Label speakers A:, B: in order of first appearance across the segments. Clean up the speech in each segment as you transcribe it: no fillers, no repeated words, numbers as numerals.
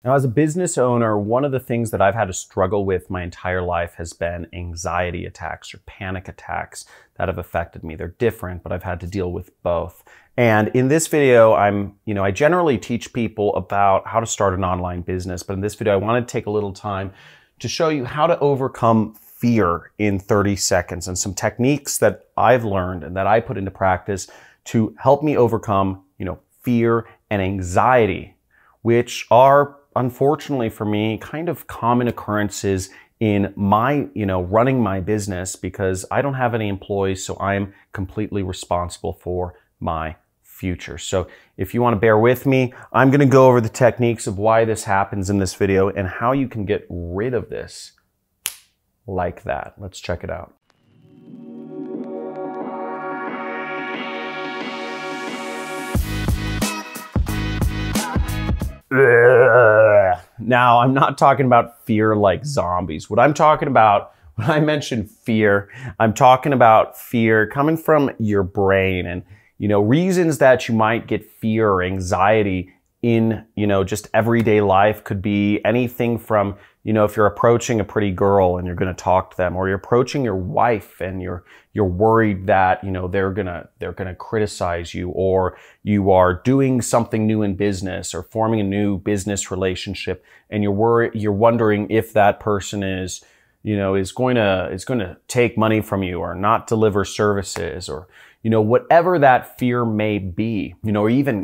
A: Now, as a business owner, one of the things that I've had to struggle with my entire life has been anxiety attacks or panic attacks that have affected me. They're different, but I've had to deal with both. And in this video, I generally teach people about how to start an online business, but in this video, I want to take a little time to show you how to overcome fear in 30 seconds and some techniques that I've learned and that I put into practice to help me overcome, fear and anxiety, which are, unfortunately for me, kind of common occurrences in my, running my business because I don't have any employees, so I'm completely responsible for my future. So if you want to bear with me, I'm going to go over the techniques of why this happens in this video and how you can get rid of this like that. Let's check it out. Now, I'm not talking about fear like zombies. What I'm talking about, when I mention fear, I'm talking about fear coming from your brain and, reasons that you might get fear or anxiety in, just everyday life could be anything from, if you're approaching a pretty girl and you're going to talk to them, or you're approaching your wife and you're worried that, they're going to criticize you, or you are doing something new in business or forming a new business relationship and you're wondering if that person is going to take money from you or not deliver services, or whatever that fear may be, or even,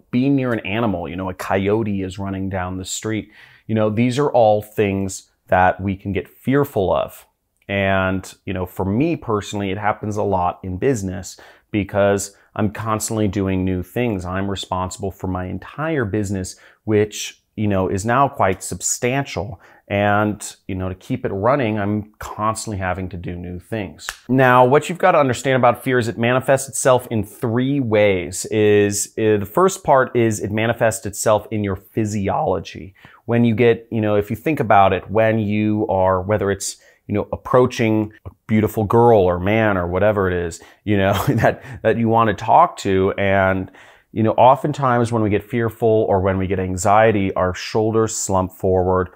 A: being near an animal, a coyote is running down the street. These are all things that we can get fearful of. And, for me personally, it happens a lot in business because I'm constantly doing new things. I'm responsible for my entire business, which, is now quite substantial. And, to keep it running, I'm constantly having to do new things. Now, what you've got to understand about fear is it manifests itself in three ways. The first part is it manifests itself in your physiology. When you get, if you think about it, when you are, whether it's, approaching a beautiful girl or man or whatever it is, that you want to talk to, and oftentimes when we get fearful or when we get anxiety, our shoulders slump forward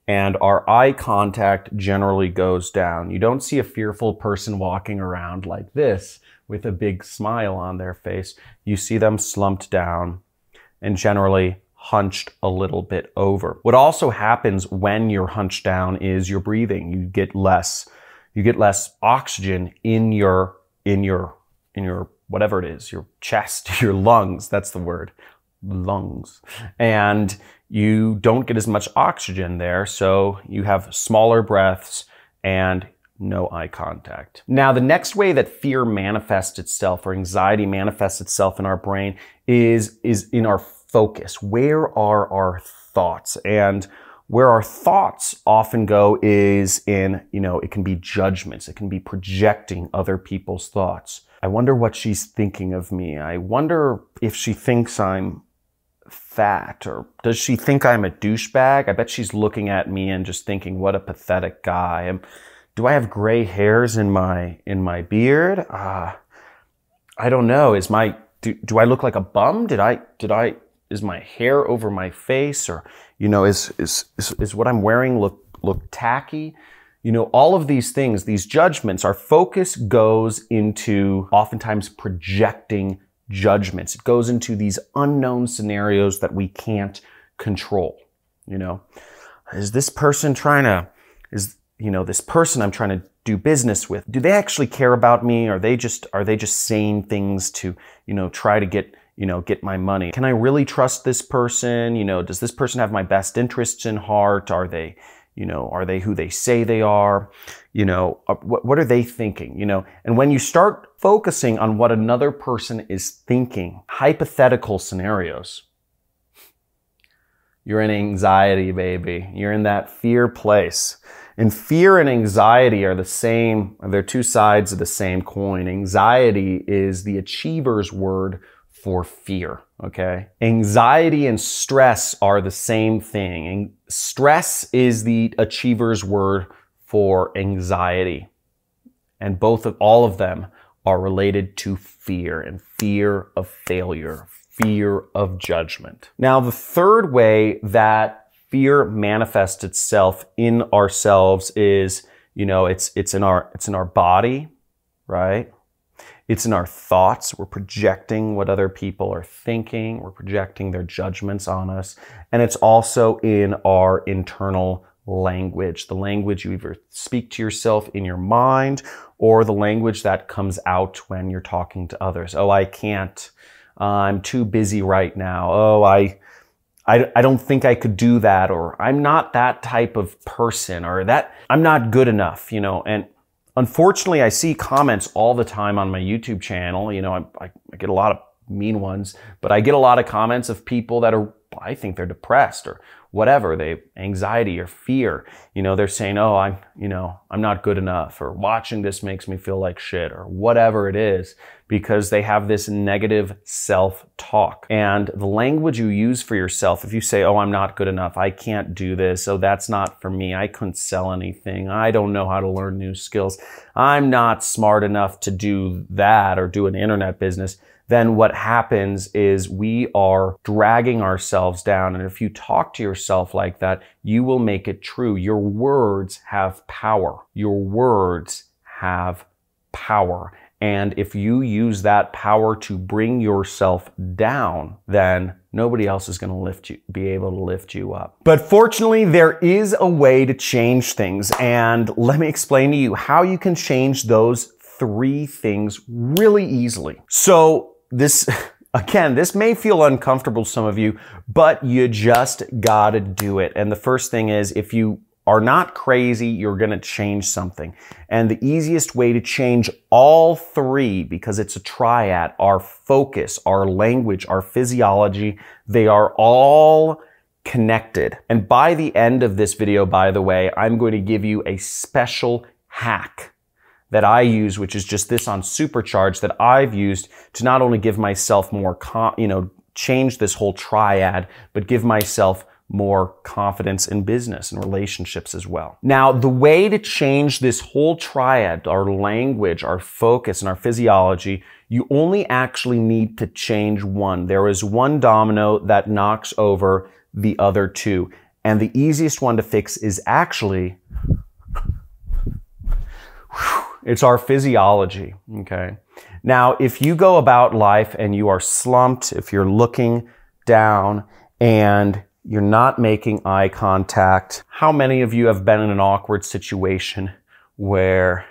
A: and our eye contact generally goes down. You don't see a fearful person walking around like this with a big smile on their face. You see them slumped down and generally hunched a little bit over. What also happens when you're hunched down is your breathing. You get less oxygen in your whatever it is, your chest, your lungs, that's the word, lungs. And you don't get as much oxygen there, so you have smaller breaths and no eye contact. Now, the next way that fear manifests itself or anxiety manifests itself in our brain is in our focus. Where are our thoughts? And where our thoughts often go is in, it can be judgments. It can be projecting other people's thoughts. I wonder what she's thinking of me. I wonder if she thinks I'm fat, or does she think I'm a douchebag? I bet she's looking at me and just thinking, what a pathetic guy. Do I have gray hairs in my beard? I don't know. Do I look like a bum? Is my hair over my face, or, is what I'm wearing look tacky? All of these things, these judgments, our focus goes into oftentimes projecting judgments. It goes into these unknown scenarios that we can't control. Is this person this person I'm trying to do business with, do they actually care about me? Are they just saying things to, try to get my money? Can I really trust this person? Does this person have my best interests in heart? Are they who they say they are? What are they thinking? And when you start focusing on what another person is thinking, hypothetical scenarios, you're in anxiety, baby. You're in that fear place. And fear and anxiety are the same. They're two sides of the same coin. Anxiety is the achiever's word for fear, okay? Anxiety and stress are the same thing. And stress is the achiever's word for anxiety. And all of them are related to fear, and fear of failure, fear of judgment. Now, the third way that fear manifests itself in ourselves is, you know, it's in our body, right? It's in our thoughts. We're projecting what other people are thinking. We're projecting their judgments on us. And it's also in our internal language, the language you either speak to yourself in your mind or the language that comes out when you're talking to others. Oh, I can't. I'm too busy right now. Oh, I don't think I could do that, or I'm not that type of person, or that I'm not good enough, you know. And unfortunately, I see comments all the time on my YouTube channel. You know, I get a lot of mean ones, but I get a lot of comments of people that are, I think they're depressed or whatever, they anxiety or fear. You know, they're saying, oh, I'm not good enough, or watching this makes me feel like shit, or whatever it is, because they have this negative self-talk. And the language you use for yourself, if you say, oh, I'm not good enough, I can't do this, oh, that's not for me, I couldn't sell anything, I don't know how to learn new skills, I'm not smart enough to do that or do an internet business, then what happens is we are dragging ourselves down. And if you talk to yourself like that, you will make it true. Your words have power. Your words have power. And if you use that power to bring yourself down, then nobody else is going to be able to lift you up. But fortunately, there is a way to change things. And let me explain to you how you can change those 3 things really easily. So this may feel uncomfortable to some of you, but you just gotta do it. And the first thing is, if you are not crazy, you're gonna change something. And the easiest way to change all 3, because it's a triad, our focus, our language, our physiology, they are all connected. And by the end of this video, by the way, I'm going to give you a special hack that I use, which is just this on Supercharge, that I've used to not only give myself more, change this whole triad, but give myself more confidence in business and relationships as well. Now, the way to change this whole triad, our language, our focus, and our physiology, you only actually need to change one. There is one domino that knocks over the other 2. And the easiest one to fix is actually, it's our physiology, okay? Now, if you go about life and you are slumped, if you're looking down and you're not making eye contact, how many of you have been in an awkward situation where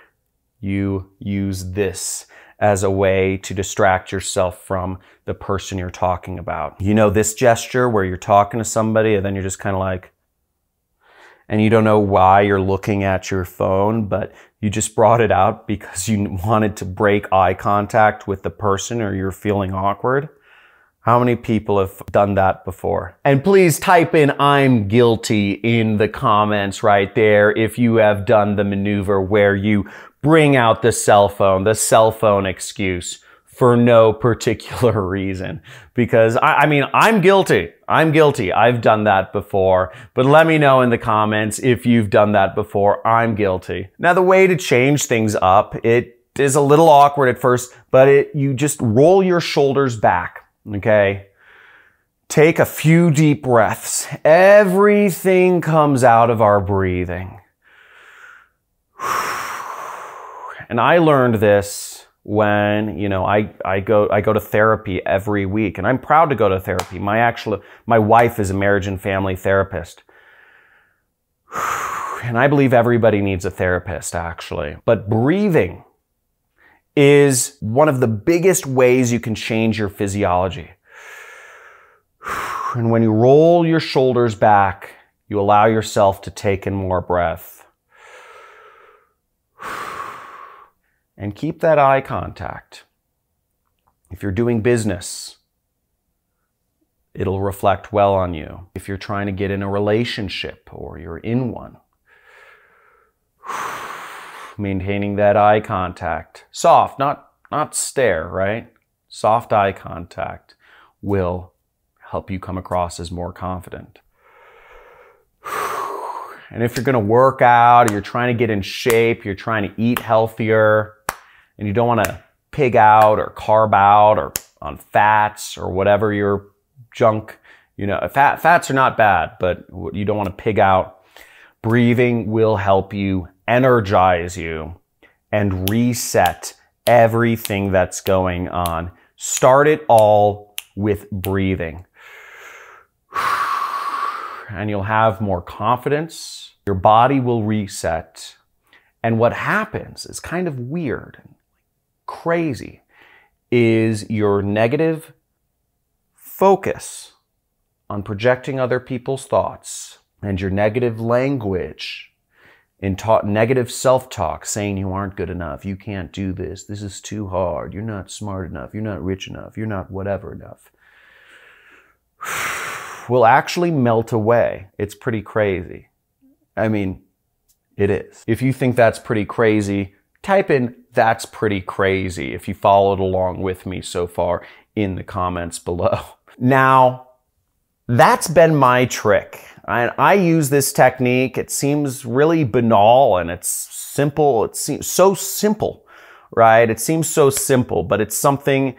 A: you use this as a way to distract yourself from the person you're talking about? You know, this gesture where you're talking to somebody and then you're just kind of like, and you don't know why you're looking at your phone, but you just brought it out because you wanted to break eye contact with the person or you're feeling awkward. How many people have done that before? And please type in "I'm guilty" in the comments right there if you have done the maneuver where you bring out the cell phone excuse for no particular reason. Because I mean, I'm guilty. I've done that before. But let me know in the comments if you've done that before. I'm guilty. Now, the way to change things up, it is a little awkward at first, but you just roll your shoulders back, okay? Take a few deep breaths. Everything comes out of our breathing. And I learned this when, you know, I go to therapy every week, and I'm proud to go to therapy. My wife is a marriage and family therapist. And I believe everybody needs a therapist, actually. But breathing is one of the biggest ways you can change your physiology. And when you roll your shoulders back, you allow yourself to take in more breath. And keep that eye contact. If you're doing business, it'll reflect well on you. If you're trying to get in a relationship or you're in one, maintaining that eye contact. Soft, not stare, right? Soft eye contact will help you come across as more confident. And if you're going to work out, or you're trying to get in shape, you're trying to eat healthier, and you don't want to pig out or carb out or on fats or whatever your junk You know, fats are not bad, but you don't want to pig out. Breathing will help you, energize you, and reset everything that's going on. Start it all with breathing. And you'll have more confidence. Your body will reset. And what happens is kind of weird and crazy is your negative focus on projecting other people's thoughts and your negative language and negative self-talk, saying you aren't good enough, you can't do this, this is too hard, you're not smart enough, you're not rich enough, you're not whatever enough, will actually melt away. It's pretty crazy. I mean, it is. If you think that's pretty crazy, type in "that's pretty crazy" if you followed along with me so far in the comments below. Now, that's been my trick. I use this technique. It seems really banal and it's simple. It seems so simple, right? It seems so simple, but it's something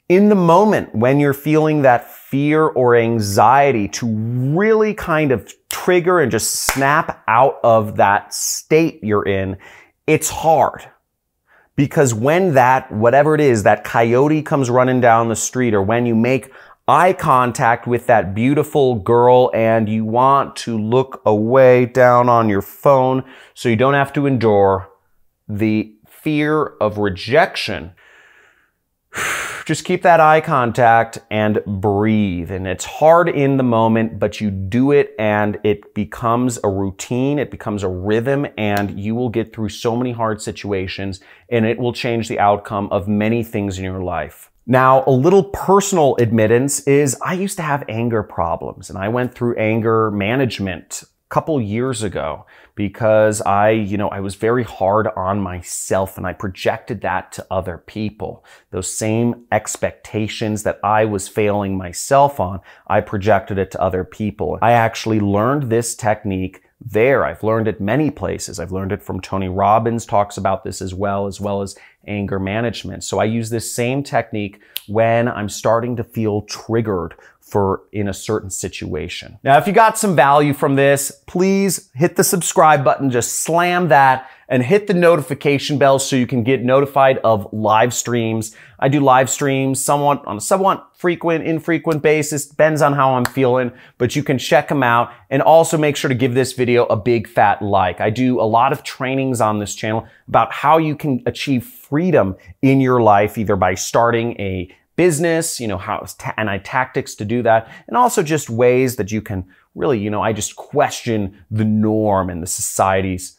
A: in the moment when you're feeling that fear or anxiety to really kind of trigger and just snap out of that state you're in. It's hard because when that, whatever it is, that coyote comes running down the street, or when you make eye contact with that beautiful girl and you want to look away down on your phone so you don't have to endure the fear of rejection, just keep that eye contact and breathe. And it's hard in the moment, but you do it and it becomes a routine, it becomes a rhythm, and you will get through so many hard situations and it will change the outcome of many things in your life. Now, a little personal admittance is I used to have anger problems, and I went through anger management a couple years ago because I was very hard on myself and I projected that to other people. Those same expectations that I was failing myself on, I projected it to other people. I actually learned this technique there. I've learned it many places. I've learned it from Tony Robbins, talks about this as well as anger management. So I use this same technique when I'm starting to feel triggered in a certain situation. Now, if you got some value from this, please hit the subscribe button, just slam that, and hit the notification bell so you can get notified of live streams. I do live streams on a somewhat frequent, infrequent basis, depends on how I'm feeling, but you can check them out. And also make sure to give this video a big fat like. I do a lot of trainings on this channel about how you can achieve freedom in your life, either by starting a business, and tactics to do that, and also just ways that you can really, I just question the norm and the society's,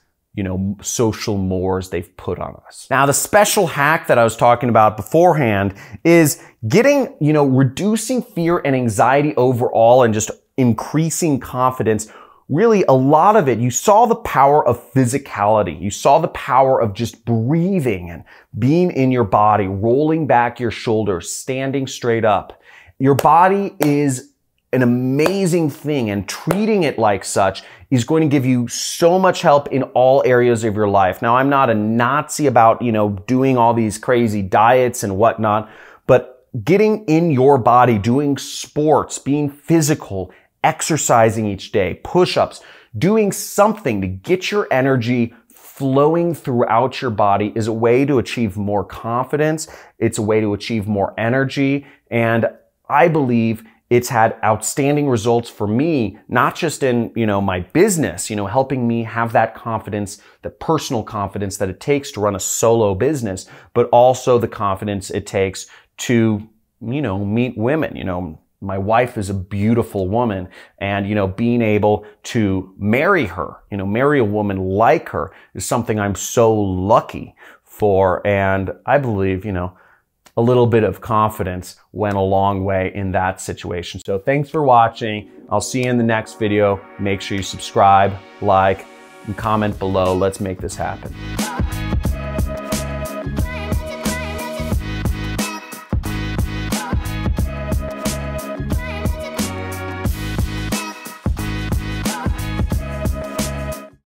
A: social mores they've put on us. Now, the special hack that I was talking about beforehand is getting, reducing fear and anxiety overall and just increasing confidence. Really, a lot of it, you saw the power of physicality. You saw the power of just breathing and being in your body, rolling back your shoulders, standing straight up. Your body is an amazing thing, and treating it like such is going to give you so much help in all areas of your life. Now, I'm not a Nazi about, doing all these crazy diets and whatnot, but getting in your body, doing sports, being physical, exercising each day, push-ups, doing something to get your energy flowing throughout your body is a way to achieve more confidence. It's a way to achieve more energy. And I believe it's had outstanding results for me, not just in, my business, helping me have that confidence, the personal confidence that it takes to run a solo business, but also the confidence it takes to, meet women, My wife is a beautiful woman, and, being able to marry her, marry a woman like her is something I'm so lucky for. And I believe, a little bit of confidence went a long way in that situation. So thanks for watching. I'll see you in the next video. Make sure you subscribe, like, and comment below. Let's make this happen.